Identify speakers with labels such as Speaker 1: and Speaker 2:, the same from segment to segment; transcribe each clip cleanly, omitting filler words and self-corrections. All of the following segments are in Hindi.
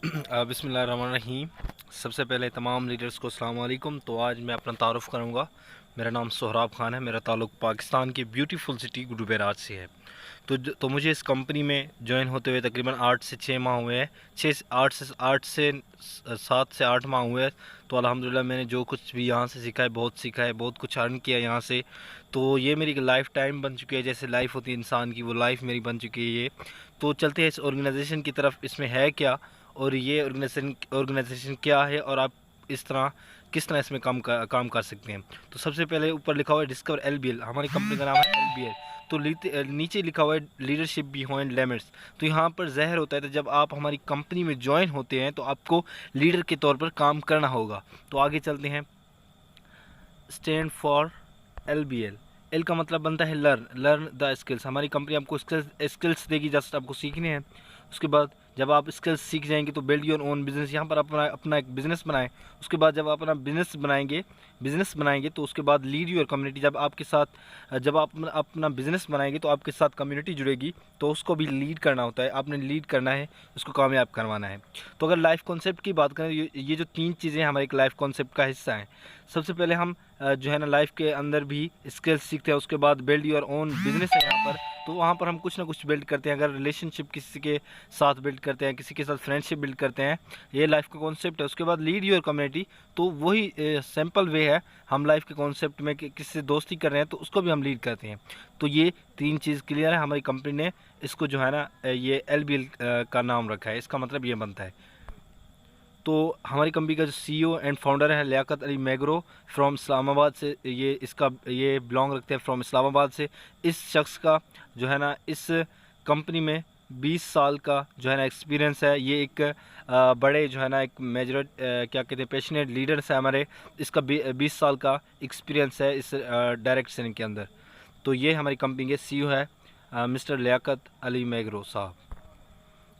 Speaker 1: बिस्मिल्लाहिर्रहमानिर्रहीम। सबसे पहले तमाम लीडर्स को अस्सलाम वालेकुम। तो आज मैं अपना तारुफ़ करूँगा। मेरा नाम सोहराब खान है। मेरा ताल्लुक़ पाकिस्तान की ब्यूटीफुल सिटी गुरुबेराज से है। तो मुझे इस कंपनी में जॉइन होते हुए तकरीबन 8 से 6 माह हुए हैं। 8 से 7 से 8 माह हुए हैं। तो अल्हम्दुलिल्लाह मैंने जो कुछ भी यहाँ से सीखा है, बहुत कुछ अर्न किया यहाँ से। तो ये मेरी लाइफ टाइम बन चुकी है, जैसे लाइफ होती है इंसान की, वो लाइफ मेरी बन चुकी है ये। तो चलते हैं इस ऑर्गेनाइजेशन की तरफ। इसमें है क्या और ये ऑर्गेनाइजेशन क्या है और आप किस तरह इसमें काम कर सकते हैं। तो सबसे पहले ऊपर लिखा हुआ है डिस्कवर LBL, हमारी कंपनी का नाम है LBL। तो नीचे लिखा हुआ है लीडरशिप बिहाइंड लिमिट्स। तो यहाँ पर ज़हर होता है, तो जब आप हमारी कंपनी में ज्वाइन होते हैं तो आपको लीडर के तौर पर काम करना होगा। तो आगे चलते हैं। Stand for LBL। एल का मतलब बनता है लर्न द स्किल्स। हमारी कंपनी आपको स्किल्स देगी, जस्ट आपको सीखने हैं। उसके बाद जब आप स्किल्स सीख जाएंगे तो बिल्ड योर ओन बिज़नेस, यहाँ पर अपना अपना एक बिज़नेस बनाएं। उसके बाद जब आप अपना बिज़नेस बनाएंगे तो उसके बाद लीड योर कम्युनिटी। जब आप अपना बिज़नेस बनाएंगे तो आपके साथ कम्युनिटी जुड़ेगी, तो उसको भी लीड करना होता है। आपने लीड करना है, उसको कामयाब करवाना है। तो अगर लाइफ कॉन्सेप्ट की बात करें, ये जो 3 चीज़ें हमारे एक लाइफ कॉन्सेप्ट का हिस्सा हैं। सबसे पहले हम जो है ना लाइफ के अंदर भी स्किल्स सीखते हैं। उसके बाद बिल्ड योर ओन बिजनेस है यहाँ पर। तो वहाँ पर हम कुछ ना कुछ बिल्ड करते हैं। अगर रिलेशनशिप किसी के साथ बिल्ड करते हैं, किसी के साथ फ्रेंडशिप बिल्ड करते हैं, ये लाइफ का कॉन्सेप्ट है। उसके बाद लीड योर कम्युनिटी, तो वही सिंपल वे है। हम लाइफ के कॉन्सेप्ट में किसी से दोस्ती कर रहे हैं तो उसको भी हम लीड करते हैं। तो ये 3 चीज़ क्लियर है। हमारी कंपनी ने इसको जो है ना ये LBL का नाम रखा है। इसका मतलब ये बनता है। तो हमारी कंपनी का जो CEO एंड फाउंडर है लियाकत अली मैग्रो फ्रॉम इस्लामाबाद से, ये बिलोंग रखते हैं फ्रॉम इस्लामाबाद से। इस शख्स का जो है ना इस कंपनी में 20 साल का जो है ना एक्सपीरियंस है। ये एक बड़े जो है ना एक मेजर क्या कहते हैं पैशनेट लीडर्स है हमारे। इसका 20 साल का एक्सपीरियंस है इस डायरेक्ट सेलिंग के अंदर। तो ये हमारी कंपनी के CEO है मिस्टर लियाकत अली मैग्रो साहब।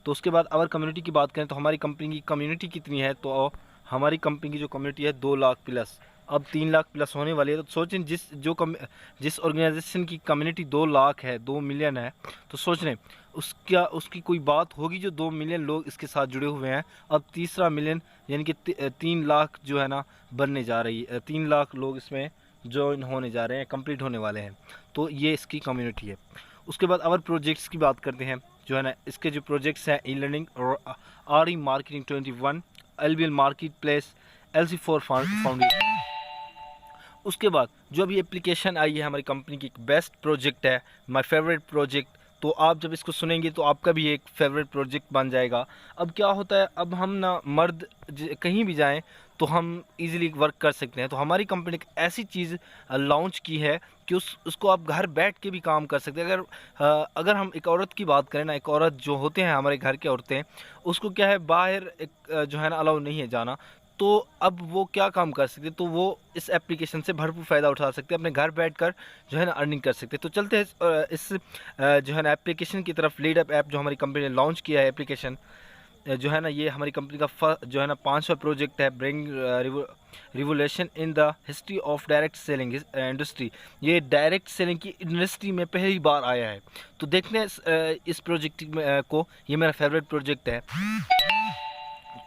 Speaker 1: तो उसके बाद अवर कम्युनिटी की बात करें तो हमारी कंपनी की कम्युनिटी कितनी है, तो हमारी कंपनी की जो कम्युनिटी है 2 लाख प्लस, अब 3 लाख प्लस होने वाली है। तो सोचें जिस ऑर्गेनाइजेशन की कम्युनिटी 2 लाख है, 2 मिलियन है, तो सोच रहे उसकी कोई बात होगी जो 2 मिलियन लोग इसके साथ जुड़े हुए हैं। अब तीसरा मिलियन यानी कि 3 लाख जो है ना बनने जा रही है। 3 लाख लोग इसमें ज्वाइन होने जा रहे हैं, कंप्लीट होने वाले हैं। तो ये इसकी कम्युनिटी है। उसके बाद अवर प्रोजेक्ट्स की बात करते हैं। जो है ना इसके जो प्रोजेक्ट्स हैं ई लर्निंग और RE marketing 21, LBL market place, LC4 foundation. उसके बाद जो अभी एप्लीकेशन आई है हमारी कंपनी की, एक बेस्ट प्रोजेक्ट है, माय फेवरेट प्रोजेक्ट। तो आप जब इसको सुनेंगे तो आपका भी एक फेवरेट प्रोजेक्ट बन जाएगा। अब क्या होता है, अब हम ना मर्द कहीं भी जाएं तो हम इजीली वर्क कर सकते हैं। तो हमारी कंपनी ने एक ऐसी चीज़ लॉन्च की है कि उसको आप घर बैठ के भी काम कर सकते हैं। अगर हम एक औरत की बात करें ना, एक औरत जो होते हैं हमारे घर के औरतें, उसको क्या है बाहर जो है ना अलाउ नहीं है जाना। तो अब वो क्या काम कर सकते हैं, तो वो इस एप्लीकेशन से भरपूर फ़ायदा उठा सकते हैं, अपने घर बैठकर जो है ना अर्निंग कर सकते हैं। तो चलते हैं इस जो है ना एप्लीकेशन की तरफ। लीड अप ऐप जो हमारी कंपनी ने लॉन्च किया है एप्लीकेशन, जो है ना ये हमारी कंपनी का जो है ना 5वां प्रोजेक्ट है, bring revolution in the history of direct selling industry. ये डायरेक्ट सेलिंग की इंडस्ट्री में पहली बार आया है। तो देखते हैं इस प्रोजेक्ट को। ये मेरा फेवरेट प्रोजेक्ट है।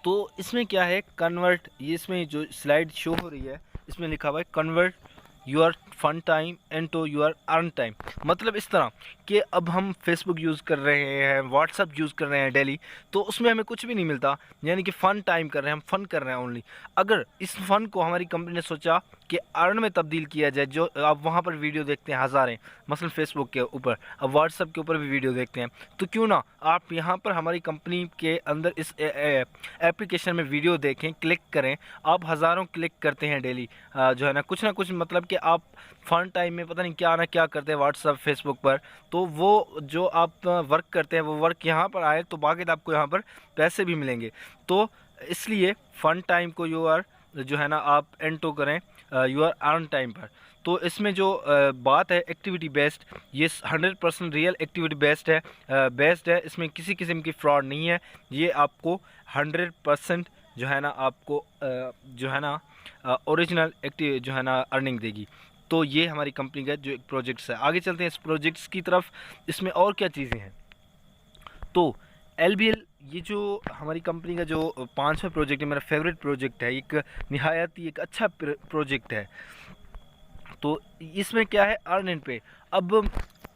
Speaker 1: तो इसमें क्या है, कन्वर्ट, ये इसमें जो स्लाइड शो हो रही है इसमें लिखा हुआ है convert your fun time into your earn time. मतलब इस तरह कि अब हम फेसबुक यूज़ कर रहे हैं, व्हाट्सअप यूज़ कर रहे हैं डेली, तो उसमें हमें कुछ भी नहीं मिलता, यानी कि फ़न टाइम कर रहे हैं, हम फ़न कर रहे हैं ओनली। अगर इस फ़न को हमारी कंपनी ने सोचा कि अर्न में तब्दील किया जाए, जो आप वहाँ पर वीडियो देखते हैं हज़ारें, मसलन फेसबुक के ऊपर, अब व्हाट्सअप के ऊपर भी वीडियो देखते हैं, तो क्यों ना आप यहाँ पर हमारी कंपनी के अंदर इस एप्लीकेशन में वीडियो देखें, क्लिक करें। आप हज़ारों क्लिक करते हैं डेली, जो है ना कुछ मतलब कि आप फ़न टाइम में पता नहीं क्या ना क्या करते हैं व्हाट्सअप फेसबुक पर। तो वो जो आप वर्क करते हैं वो वर्क यहाँ पर आए तो बाकी आपको यहाँ पर पैसे भी मिलेंगे। तो इसलिए फ़न टाइम को जो है ना आप एंटो करें यूआर अर्न टाइम पर। तो इसमें जो बात है एक्टिविटी बेस्ड, ये 100% रियल एक्टिविटी बेस्ड है। इसमें किसी किस्म की फ्रॉड नहीं है। ये आपको 100% जो है ना आपको जो है ना ओरिजिनल एक्टिव जो है ना अर्निंग देगी। तो ये हमारी कंपनी का जो एक प्रोजेक्ट्स है। आगे चलते हैं इस प्रोजेक्ट्स की तरफ। इसमें और क्या चीज़ें हैं, तो LBL ये जो हमारी कंपनी का जो 5वां प्रोजेक्ट है, मेरा फेवरेट प्रोजेक्ट है, एक निहायत ही एक अच्छा प्रोजेक्ट है। तो इसमें क्या है, अर्न एंड पे। अब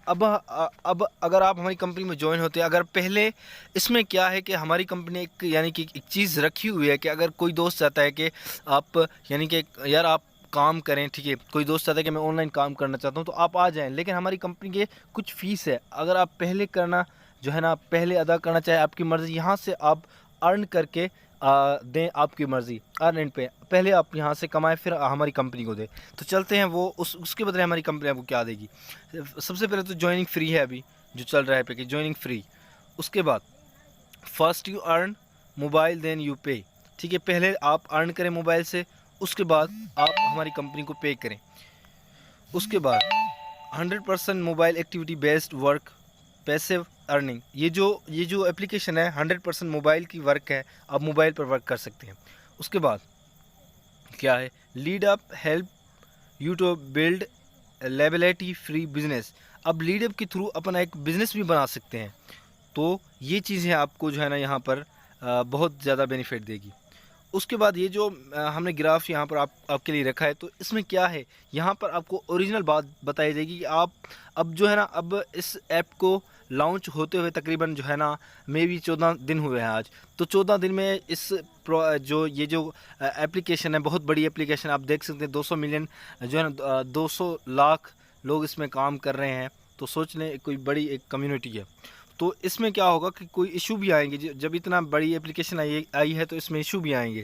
Speaker 1: अब अगर आप हमारी कंपनी में ज्वाइन होते हैं, अगर पहले इसमें क्या है कि हमारी कंपनी एक यानी कि एक चीज़ रखी हुई है कि अगर कोई दोस्त चाहता है कि आप यानी कि यार आप काम करें, ठीक है, कोई दोस्त चाहता है कि मैं ऑनलाइन काम करना चाहता हूं तो आप आ जाएं, लेकिन हमारी कंपनी के कुछ फ़ीस है, अगर आप पहले करना जो है ना पहले अदा करना चाहे आपकी मर्ज़ी, यहाँ से आप अर्न करके दें, आपकी मर्ज़ी, अर्न एंड पे, पहले आप यहाँ से कमाएं फिर हमारी कंपनी को दें। तो चलते हैं वो उसके बदले हमारी कंपनी आपको क्या देगी। सबसे पहले तो ज्वाइनिंग फ्री है, अभी जो चल रहा है पैकेज ज्वाइनिंग फ्री। उसके बाद first you earn mobile then you pay, ठीक है, पहले आप अर्न करें मोबाइल से, उसके बाद आप हमारी कंपनी को पे करें। उसके बाद 100% mobile activity based work, passive earning, ये जो एप्लीकेशन है 100% मोबाइल की वर्क है, आप मोबाइल पर वर्क कर सकते हैं। उसके बाद क्या है, lead up help you to build liability free business, अब लीड अप के थ्रू अपना एक बिज़नेस भी बना सकते हैं। तो ये चीज़ें आपको जो है ना यहाँ पर बहुत ज़्यादा बेनिफिट देगी। उसके बाद ये जो हमने ग्राफ यहाँ पर आपके लिए रखा है, तो इसमें क्या है, यहाँ पर आपको ओरिजिनल बात बताई जाएगी कि आप अब जो है ना, अब इस ऐप को लॉन्च होते हुए तकरीबन जो है ना मे भी 14 दिन हुए हैं आज। तो 14 दिन में ये जो एप्लीकेशन है, बहुत बड़ी एप्लीकेशन, आप देख सकते हैं 200 मिलियन जो है ना 200 लाख लोग इसमें काम कर रहे हैं। तो सोच लें कोई बड़ी एक कम्युनिटी है। तो इसमें क्या होगा कि कोई इशू भी आएंगे, जब इतना बड़ी एप्लीकेशन आई है तो इसमें इशू भी आएंगे।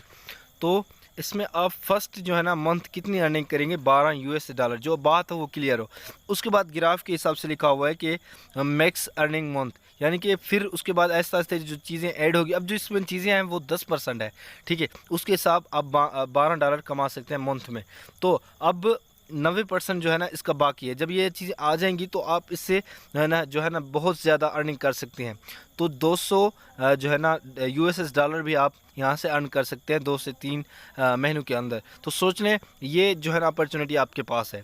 Speaker 1: तो इसमें आप फर्स्ट जो है ना मंथ कितनी अर्निंग करेंगे, $12, जो बात है वो क्लियर हो। उसके बाद ग्राफ के हिसाब से लिखा हुआ है कि मैक्स अर्निंग मंथ, यानी कि फिर उसके बाद ऐसा ऐसा जो चीज़ें ऐड होगी, अब जो इसमें चीज़ें हैं वो 10% है, ठीक है, उसके हिसाब आप $12 कमा सकते हैं मंथ में। तो अब 90% जो है ना इसका बाकी है, जब ये चीज़ें आ जाएंगी तो आप इससे जो है ना बहुत ज़्यादा अर्निंग कर सकते हैं। तो 200 जो है ना $US भी आप यहाँ से अर्न कर सकते हैं 2 से 3 महीनों के अंदर। तो सोच लें ये जो है ना अपॉर्चुनिटी आपके पास है।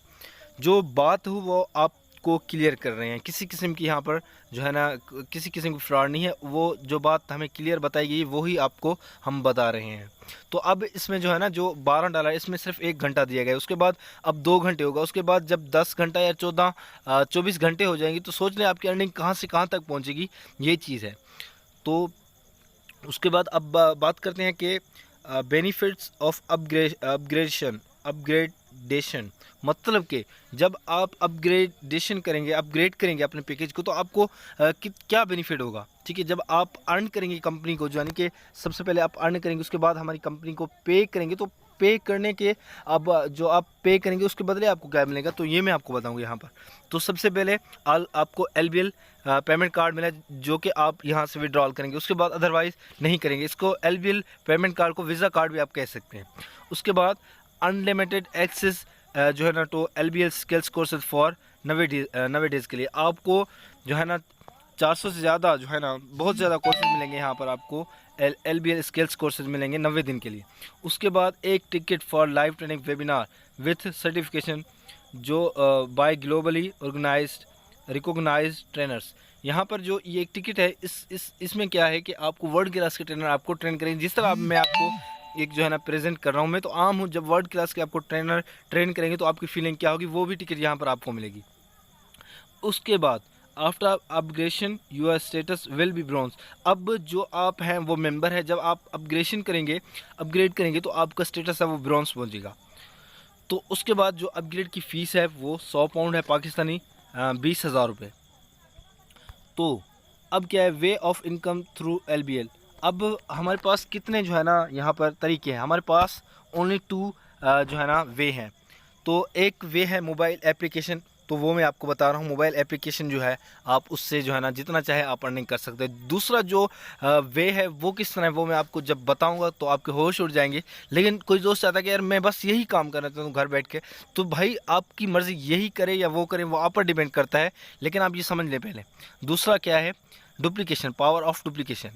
Speaker 1: जो बात हो वो आपको क्लियर कर रहे हैं, किसी किस्म की यहाँ पर जो है ना किसी किस्म की फ्रॉड नहीं है, वो जो बात हमें क्लियर बताई गई वही आपको हम बता रहे हैं। तो अब इसमें जो है ना जो $12 इसमें सिर्फ 1 घंटा दिया गया है, उसके बाद अब 2 घंटे होगा, उसके बाद जब 10 घंटा या 24 घंटे हो जाएंगी तो सोच लें आपकी अर्निंग कहाँ से कहाँ तक पहुँचेगी, ये चीज़ है। तो उसके बाद अब बात करते हैं कि बेनिफिट्स ऑफ अपग्रेडेशन, मतलब कि जब आप अपग्रेड करेंगे अपने पैकेज को तो आपको क्या बेनिफिट होगा, ठीक है। जब आप अर्न करेंगे कंपनी को, यानी कि सबसे पहले आप अर्न करेंगे, उसके बाद हमारी कंपनी को पे करेंगे, तो पे करने के अब जो आप पे करेंगे उसके बदले आपको क्या मिलेगा, तो ये मैं आपको बताऊंगा यहाँ पर। तो सबसे पहले आपको LBL पेमेंट कार्ड मिला जो कि आप यहाँ से विड्रॉल करेंगे, उसके बाद अदरवाइज़ नहीं करेंगे। इसको LBL पेमेंट कार्ड को वीज़ा कार्ड भी आप कह सकते हैं। उसके बाद अनलिमिटेड एक्सेस जो है ना तो LBL skills courses for 90 days के लिए आपको जो है ना 400 से ज़्यादा जो है ना बहुत ज़्यादा कोर्सेज मिलेंगे यहाँ पर आपको, LBL स्किल्स कोर्सेज मिलेंगे 90 दिन के लिए। उसके बाद एक ticket for live training webinar with certification जो बाय ग्लोबली रिकॉग्नाइज्ड ट्रेनर्स, यहाँ पर जो ये एक टिकट है इसमें क्या है कि आपको वर्ल्ड क्लास के ट्रेनर आपको ट्रेन करेंगे। जिस तरह मैं आपको एक जो है ना प्रेजेंट कर रहा हूँ, मैं तो आम हूँ, जब वर्ल्ड क्लास के आपको ट्रेनर ट्रेन करेंगे तो आपकी फीलिंग क्या होगी, वो भी टिकट यहाँ पर आपको मिलेगी। उसके बाद after upgradation your status will be bronze, अब जो आप हैं वो मेंबर है, जब आप अपग्रेड करेंगे तो आपका स्टेटस है वो ब्रॉन्ज पहुँचेगा। तो उसके बाद जो अपग्रेड की फ़ीस है वो 100 पाउंड है पाकिस्तानी, 20,000 रुपये। तो अब क्या है, way of income through LBL, अब हमारे पास कितने जो है ना यहाँ पर तरीके हैं, हमारे पास ओनली 2 जो है ना वे हैं। तो एक वे है मोबाइल एप्लीकेशन, तो वो मैं आपको बता रहा हूँ, मोबाइल एप्लीकेशन जो है आप उससे जो है ना जितना चाहे आप अर्निंग कर सकते हैं। दूसरा जो वे है वो किस तरह है वो मैं आपको जब बताऊंगा तो आपके होश उड़ जाएंगे। लेकिन कोई दोस्त चाहता है कि यार मैं बस यही काम करना चाहता हूँ घर बैठ के, तो भाई आपकी मर्ज़ी, यही करें या वो करें वो आप पर डिपेंड करता है, लेकिन आप ये समझ लें पहले। दूसरा क्या है, डुप्लीकेशन, पावर ऑफ डुप्लीकेशन।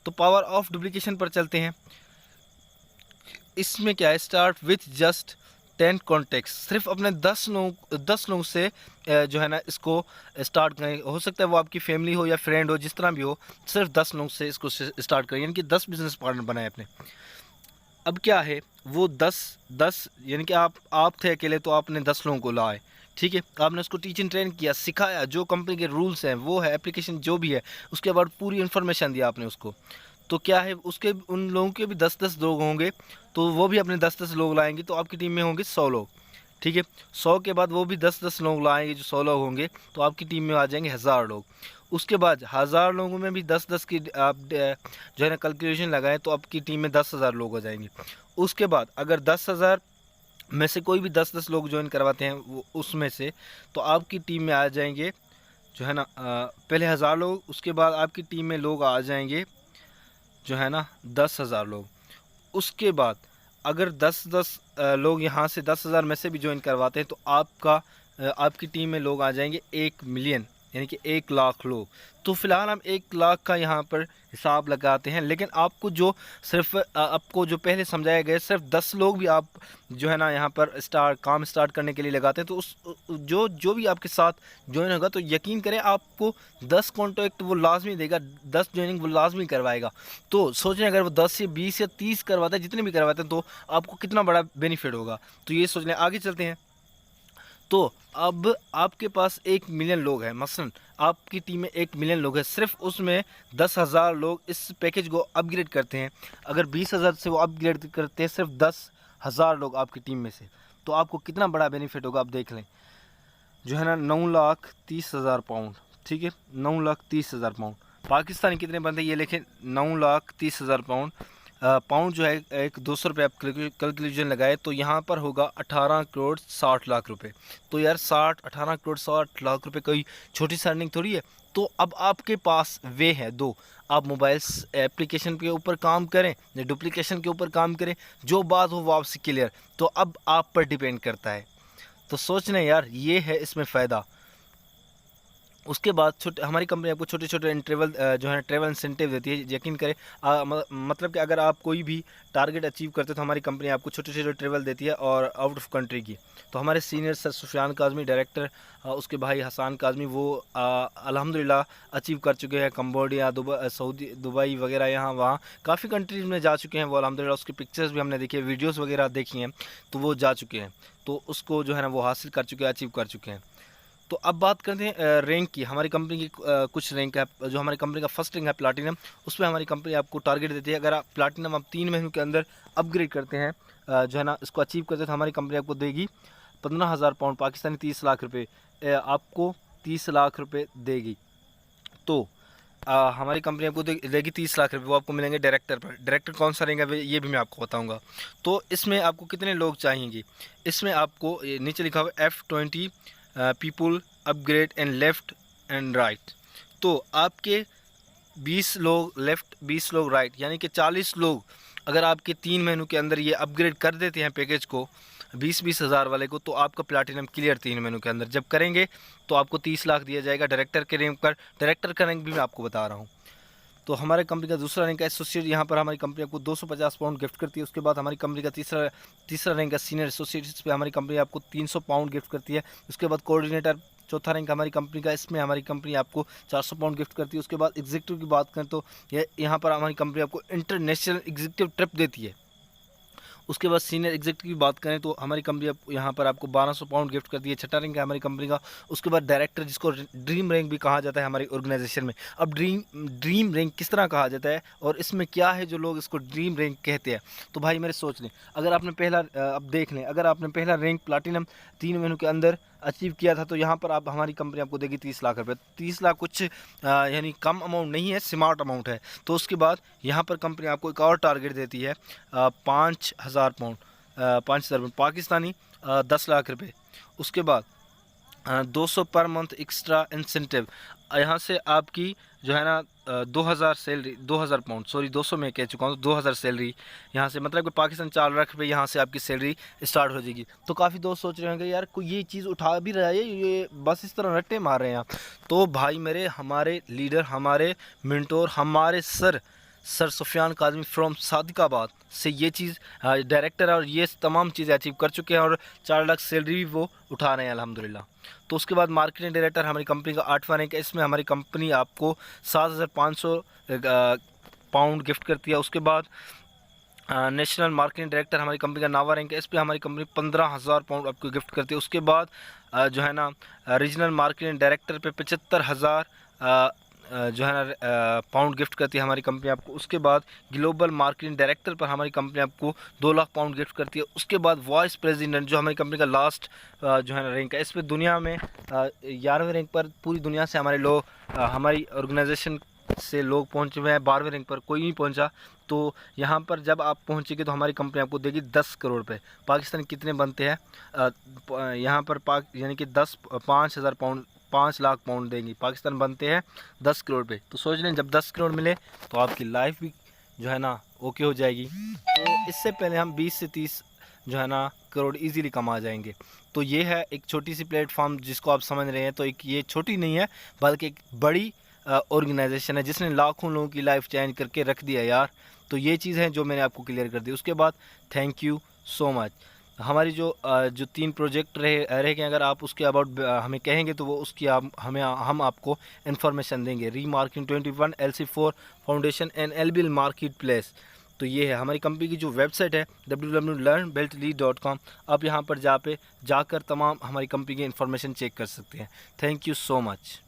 Speaker 1: तो पावर ऑफ डुप्लीकेशन पर चलते हैं। इसमें क्या है, स्टार्ट विथ जस्ट 10 कॉन्टेक्ट, सिर्फ अपने 10 लोग से जो है ना इसको स्टार्ट करें। हो सकता है वो आपकी फैमिली हो या फ्रेंड हो, जिस तरह भी हो, सिर्फ 10 लोग से इसको स्टार्ट करें, यानी कि 10 बिजनेस पार्टनर बनाए अपने। अब क्या है, वो 10 यानी कि आप थे अकेले तो आपने 10 लोगों को लाए, ठीक है, आपने उसको टीचिंग ट्रेन किया, सिखाया, जो कंपनी के रूल्स हैं वो है, एप्लीकेशन जो भी है, उसके बाद पूरी इन्फॉर्मेशन दिया आपने उसको। तो क्या है, उसके उन लोगों के भी 10-10 लोग होंगे, तो वो भी अपने 10-10 लोग लाएंगे, तो आपकी टीम में होंगे 100 लोग, ठीक है। 100 के बाद वो भी 10-10 लोग लाएंगे, जो 100 लोग होंगे, तो आपकी टीम में आ जाएंगे 1000 लोग। उसके बाद 1000 लोगों में भी 10-10 की आप जो है ना कैलकुलेशन लगाएं, तो आपकी टीम में 10,000 लोग हो जाएंगे। उसके बाद अगर 10,000 में से कोई भी 10-10 लोग ज्वाइन करवाते हैं वो उसमें से, तो आपकी टीम में आ जाएंगे जो है ना पहले 1000 लोग, उसके बाद आपकी टीम में लोग आ जाएंगे जो है ना 10,000 लोग। उसके बाद अगर 10-10 लोग यहाँ से 10,000 में से भी ज्वाइन करवाते हैं, तो आपकी टीम में लोग आ जाएंगे 1 मिलियन, यानी कि 1 लाख लोग। तो फिलहाल हम 1 लाख का यहाँ पर हिसाब लगाते हैं, लेकिन आपको जो सिर्फ आपको जो पहले समझाया गया, सिर्फ 10 लोग भी आप जो है ना यहाँ पर काम स्टार्ट करने के लिए लगाते हैं, तो उस जो भी आपके साथ ज्वाइन होगा, तो यकीन करें आपको 10 कॉन्टैक्ट वो लाजमी देगा, 10 ज्वाइनिंग वो लाजमी करवाएगा। तो सोचें अगर वो 10 या 20 या 30 करवाता है, जितने भी करवाते हैं, तो आपको कितना बड़ा बेनिफिट होगा। तो ये सोच लें, आगे चलते हैं। तो अब आपके पास 1 मिलियन लोग हैं, मसलन आपकी टीम में 1 मिलियन लोग हैं, सिर्फ उसमें 10,000 लोग इस पैकेज को अपग्रेड करते हैं। अगर 20,000 से वो अपग्रेड करते हैं सिर्फ 10,000 लोग आपकी टीम में से, तो आपको कितना बड़ा बेनिफिट होगा आप देख लें, जो है ना 9,30,000 पाउंड, ठीक है, 9,30,000 पाउंड। पाकिस्तानी कितने बनते हैं ये लिखें, 9,30,000 पाउंड। पाउंड जो है एक 200 रुपये आप कैलकुलेशन लगाए, तो यहाँ पर होगा 18 करोड़ 60 लाख रुपए। तो यार 18 करोड़ 60 लाख रुपए कोई छोटी सी अर्निंग थोड़ी है। तो अब आपके पास वे है दो, आप मोबाइल्स एप्लीकेशन के ऊपर काम करें या डुप्लीकेशन के ऊपर काम करें, जो बात हो वो आपसे क्लियर। तो अब आप पर डिपेंड करता है। तो सोच लें यार, ये है इसमें फ़ायदा। उसके बाद हमारी कंपनी आपको छोटे छोटे जो है ट्रैवल इंसेंटिव देती है। यकीन करें, मतलब कि अगर आप कोई भी टारगेट अचीव करते हो, तो हमारी कंपनी आपको छोटे छोटे ट्रैवल देती है, और आउट ऑफ कंट्री की। तो हमारे senior sir Sufiyan Kazmi director, उसके भाई हसान काज़मी, वो अल्हम्दुलिल्लाह अचीव कर चुके हैं। कंबोडिया, सऊदी, दुबई वगैरह, यहाँ वहाँ काफ़ी कंट्रीज़ में जा चुके हैं वो अल्हम्दुलिल्लाह। उसकी पिक्चर्स भी हमने देखी है, वीडियोज़ वगैरह देखी हैं, तो वो जा चुके हैं। तो उसको जो है ना वो हासिल कर चुके हैं, अचीव कर चुके हैं। तो अब बात करते हैं रैंक की। हमारी कंपनी की कुछ रैंक है। जो हमारी कंपनी का फर्स्ट रैंक है प्लाटिनम, उसमें हमारी कंपनी आपको टारगेट देती है, अगर आप प्लाटिनम आप 3 महीनों के अंदर अपग्रेड करते हैं, जो है ना इसको अचीव करते हैं, तो हमारी कंपनी आपको देगी 15,000 पाउंड, पाकिस्तानी 30 लाख रुपये, आपको 30 लाख रुपये देगी। तो हमारी कंपनी आपको देगी 30 लाख रुपये, वो आपको मिलेंगे डायरेक्टर पर। डायरेक्टर कौन सा रहेगा ये भी मैं आपको बताऊंगा। तो इसमें आपको कितने लोग चाहिए, इसमें आपको नीचे लिखा हुआ F20 people upgrade and left and right. तो आपके 20 लोग लेफ़्ट, 20 लोग राइट, यानी कि 40 लोग अगर आपके 3 महीनों के अंदर ये अपग्रेड कर देते हैं पैकेज को 20-20 हज़ार वाले को, तो आपका प्लाटिनम क्लियर 3 महीनों के अंदर जब करेंगे, तो आपको 30 लाख दिया जाएगा डायरेक्टर के रैंक पर। डायरेक्टर का रैंक भी मैं आपको बता रहा हूँ। तो हमारे कंपनी का दूसरा रैंक है एसोसिएट। यहाँ पर हमारी कंपनी आपको 250 पाउंड गिफ्ट करती है। उसके बाद हमारी कंपनी का तीसरा रैंक है सीनियर एसोसिएट, इस पर हमारी कंपनी आपको 300 पाउंड गिफ्ट करती है। उसके बाद कोऑर्डिनेटर, चौथा रैंक हमारी कंपनी का, इसमें हमारी कंपनी आपको 400 पाउंड गिफ्ट करती है। उसके बाद एग्जीक्यूटिव की बात करें, तो यहाँ पर हमारी कंपनी आपको इंटरनेशनल एग्जीक्यूटिव ट्रिप देती है। उसके बाद सीनियर एग्जीक्यूटिव की बात करें, तो हमारी कंपनी यहाँ पर आपको 1200 पाउंड गिफ्ट करती है। छठा रैंक है हमारी कंपनी का। उसके बाद डायरेक्टर, जिसको ड्रीम रैंक भी कहा जाता है हमारी ऑर्गेनाइजेशन में। अब ड्रीम रैंक किस तरह कहा जाता है और इसमें क्या है जो लोग इसको ड्रीम रैंक कहते हैं, तो भाई मेरे सोच लें, अगर आपने अब देख लें, अगर आपने पहला रैंक प्लाटिनम 3 महीनों के अंदर अचीव किया था, तो यहाँ पर आप हमारी कंपनी आपको देगी 30 लाख रुपये। 30 लाख कुछ यानी कम अमाउंट नहीं है, स्मार्ट अमाउंट है। तो उसके बाद यहाँ पर कंपनी आपको एक और टारगेट देती है 5,000 पाउंड, 5,000 पाउंड पाकिस्तानी, 10 लाख रुपये। उसके बाद 200 पर मंथ एक्स्ट्रा इंसेंटिव, यहाँ से आपकी जो है ना 2,000 सैलरी, 2,000 पाउंड, सॉरी 200 में कह चुका हूँ, 2,000 सैलरी यहाँ से, मतलब कि पाकिस्तान 4 लाख रुपये यहाँ से आपकी सैलरी स्टार्ट हो जाएगी। तो काफ़ी दोस्त सोच रहे होंगे यार कोई ये चीज़ उठा भी रहा है, ये बस इस तरह रट्टे मार रहे हैं आप। तो भाई मेरे, हमारे लीडर, हमारे मेंटोर, हमारे sir sir Sufiyan Kazmi from Sadiqabad से ये चीज़ डायरेक्टर है और ये तमाम चीज़ें अचीव कर चुके हैं और 4 लाख सैलरी भी वो उठा रहे हैं अल्हम्दुलिल्लाह। तो उसके बाद मार्केटिंग डायरेक्टर हमारी कंपनी का 8वां रैंक है। इसमें हमारी कंपनी आपको 7,500 पाउंड गिफ्ट करती है। उसके बाद नेशनल मार्केटिंग डायरेक्टर हमारी कंपनी का 9वां रैंक है। इस पर हमारी कंपनी 15,000 पाउंड आपको गिफ्ट करती है। उसके बाद जो है ना रीजनल मार्केटिंग डायरेक्टर पे 75,000 जो है ना पाउंड गिफ्ट करती है हमारी कंपनी आपको। उसके बाद ग्लोबल मार्केटिंग डायरेक्टर पर हमारी कंपनी आपको 2 लाख पाउंड गिफ्ट करती है। उसके बाद वाइस प्रेसिडेंट जो हमारी कंपनी का लास्ट जो है ना रैंक है, इस पर दुनिया में 11वें रैंक पर पूरी दुनिया से हमारे लोग हमारी ऑर्गेनाइजेशन से लोग पहुंचे हुए हैं। 12वें रैंक पर कोई नहीं पहुंचा। तो यहाँ पर जब आप पहुँचेंगे तो हमारी कंपनी आपको देगी 10 करोड़ रुपये। पाकिस्तान कितने बनते हैं यहाँ पर यानी कि 5,000 पाउंड 5 लाख पाउंड देंगी। पाकिस्तान बनते हैं 10 करोड़ पे। तो सोच लें जब 10 करोड़ मिले तो आपकी लाइफ भी जो है ना ओके हो जाएगी। तो इससे पहले हम 20 से 30 जो है ना करोड़ इजीली कमा जाएंगे। तो ये है एक छोटी सी प्लेटफॉर्म जिसको आप समझ रहे हैं। तो एक ये छोटी नहीं है बल्कि एक बड़ी ऑर्गेनाइजेशन है जिसने लाखों लोगों की लाइफ चेंज करके रख दिया यार। तो ये चीज़ है जो मैंने आपको क्लियर कर दी। उसके बाद थैंक यू सो मच। हमारी जो 3 प्रोजेक्ट रह गए, अगर आप उसके अबाउट हमें कहेंगे तो वो उसकी हम आपको इन्फॉर्मेशन देंगे। Remarketing 21 LC4 foundation and LB market place. तो ये है हमारी कंपनी की जो वेबसाइट है www.learnbeltlead.com। आप यहाँ पर जाकर तमाम हमारी कंपनी की इन्फॉर्मेशन चेक कर सकते हैं। Thank you so much.